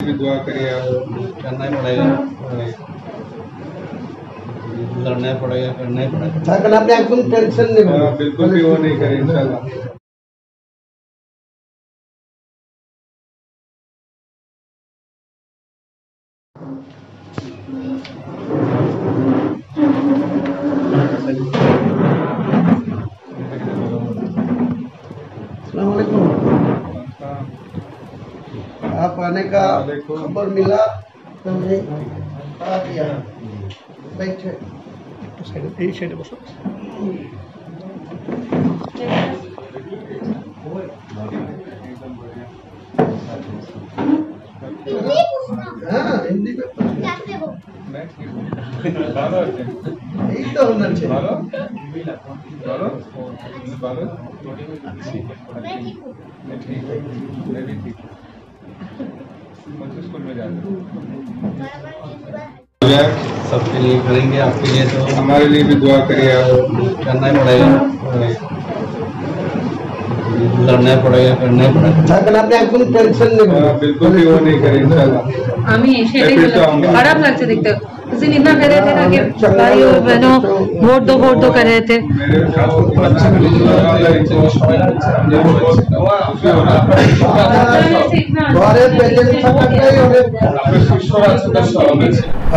भी दुआ करिए, करना ही पड़ेगा, लड़ना पड़ेगा, करना ही पड़ेगा। আপনি একদম টেনশন নেবেন না, बिल्कुल भी वो नहीं करें इंशाल्लाह। अस्सलाम वालेकुम। आप आने का खबर मिला तो मैं आ गया। बैठे साइड बसो। हाँ, हिंदी में यही तो होना चाहिए। स्कूल में सबके लिए करेंगे, आपके लिए तो हमारे लिए भी दुआ करिए, करना ही पड़ेगा, लड़ना पड़ेगा, करना ही पड़ेगा। আপনি একদম টেনশন নেবেন না, बिल्कुल भी वो नहीं करें इंशाल्लाह। আমি সেটাই খারাপ লাগছে দেখতে। उस दिन इतना कर रहे थे ना कि भाई और बहनों वोट दो कर रहे थे।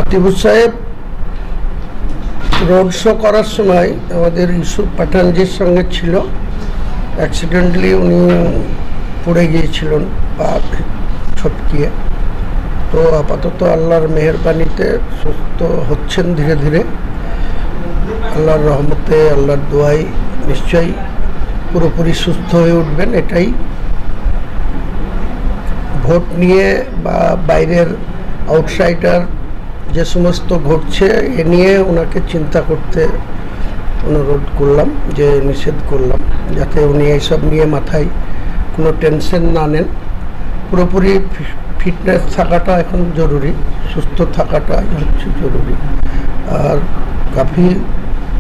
আতিবুর সাহেব রোড শো করার সময় আমাদের ইউসুফ পাঠানজির সঙ্গে ছিল। অ্যাক্সিডেন্টলি উনি পড়ে গিয়েছিলেন পা ছটকিয়ে। তো আপাতত আল্লাহর মেহেরবানিতে সুস্থ হচ্ছেন ধীরে ধীরে। আল্লাহর রহমতে, আল্লাহর দোয়ায় নিশ্চয়ই পুরোপুরি সুস্থ হয়ে উঠবেন। এটাই ভোট নিয়ে বা বাইরের আউটসাইডার যে সমস্ত ঘটছে এ নিয়ে ওনাকে চিন্তা করতে অনুরোধ করলাম, যে নিষেধ করলাম, যাতে উনি এইসব নিয়ে মাথায় কোনো টেনশন না নেন। পুরোপুরি फिटनेस থাকাটা এখন জরুরি, সুস্থ থাকাটা হচ্ছে জরুরি। और काफ़ी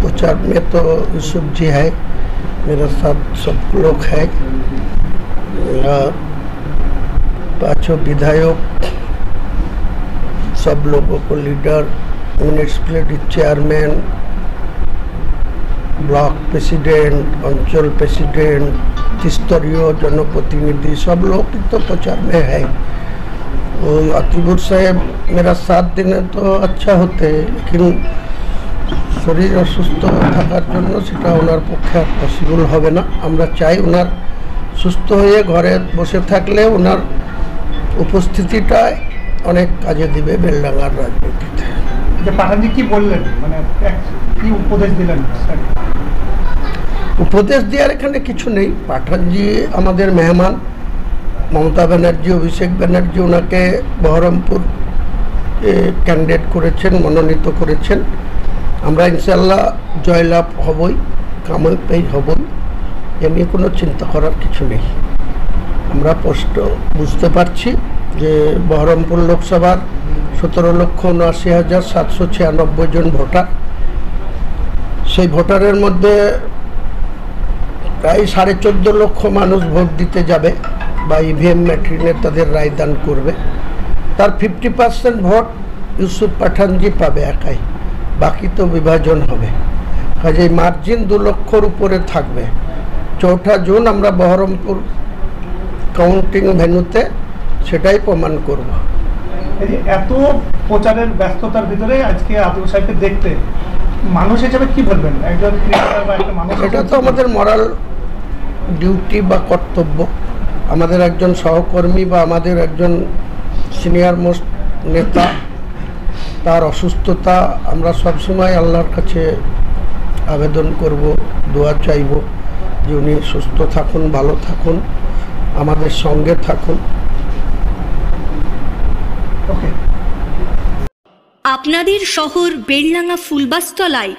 प्रचार में तो यूसुफ जी है, मेरे साथ सब लोग हैं, पांचों विधायक, सब लोगों को leader, municipality chairman, block president, अंचल प्रेसिडेंट, त्रिस्तरीय जनप्रतिनिधि, सब लोग तो प्रचार में है। तो আতিবুর সাহেব मेरा साथ देने तो अच्छा होते, लेकिन শরীর অসুস্থ থাকার জন্য সেটা ওনার পক্ষে আর পসিবল হবে না। আমরা চাই ওনার সুস্থ হয়ে ঘরে বসে থাকলে ওনার উপস্থিতিটা অনেক কাজে দিবে বেলডাঙ্গার রাজনীতিতে। যে পাঠানজি কি বললেন, মানে কি উপদেশ দিলেন? উপদেশ দেওয়ার এখানে কিছু নেই। পাঠানজি আমাদের মেহমান, মমতা ব্যানার্জি, অভিষেক ব্যানার্জি ওনাকে বহরমপুর ক্যান্ডিডেট করেছেন, মনোনীত করেছেন। আমরা ইনশাল্লাহ জয়লাভ হবই, কামাই হবই, এ নিয়ে কোনো চিন্তা করার কিছু নেই। আমরা স্পষ্ট বুঝতে পারছি যে বহরমপুর লোকসভার 17,79,796 জন ভোটার, সেই ভোটারের মধ্যে প্রায় 14.5 লক্ষ মানুষ ভোট দিতে যাবে বা ইভিএম মেশিনে তাদের রায়দান করবে। তার 50% ভোট ইউসুফ পাঠানজি পাবে একাই, বাকি তো বিভাজন হবে। কাজেই মার্জিন 2 লক্ষর উপরে থাকবে। 4 জুন আমরা বহরমপুর কাউন্টিং ভেন্যুতে সেটাই প্রমাণ করব। এত প্রচারের ব্যস্ততার ভিতরে আজকে আতিবুর সাহেবকে দেখতে মানুষ হিসেবে কি বলবেন? একজন ক্রিকেটার বা একটা মানুষ, এটা তো আমাদের মরাল ডিউটি বা কর্তব্য। আমাদের একজন সহকর্মী বা আমাদের একজন সিনিয়র মোস্ট নেতা, তার অসুস্থতা আমরা সবসময় আল্লাহর কাছে আবেদন করব, দোয়া চাইব যে উনি সুস্থ থাকুন, ভালো থাকুন, আমাদের সঙ্গে থাকুন। আপনাদের শহর বেলডাঙ্গা ফুলবাসতলায়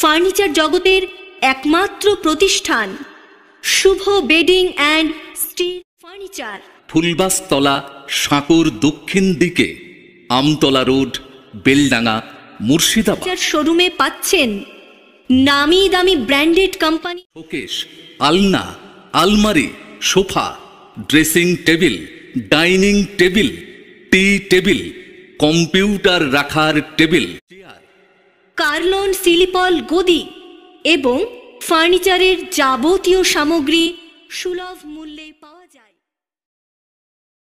ফার্নিচার জগতের একমাত্র প্রতিষ্ঠান শুভ বেডিং অ্যান্ড স্টিল ফার্নিচার, ফুলবাসতলা, সাঁকুর দক্ষিণ দিকে, আমতলা রোড, বেলডাঙ্গা, মুর্শিদাবাদ। শোরুমে পাচ্ছেন নামি দামি ব্র্যান্ডেড কোম্পানি শোকেস, আলনা, আলমারি, sofa, dressing table, dining table, tea table, computer রাখার টেবিল, কার্লন সিলিপল গদি এবং ফার্নিচারের যাবতীয় সামগ্রী সুলভ মূল্যে পাওয়া যায়।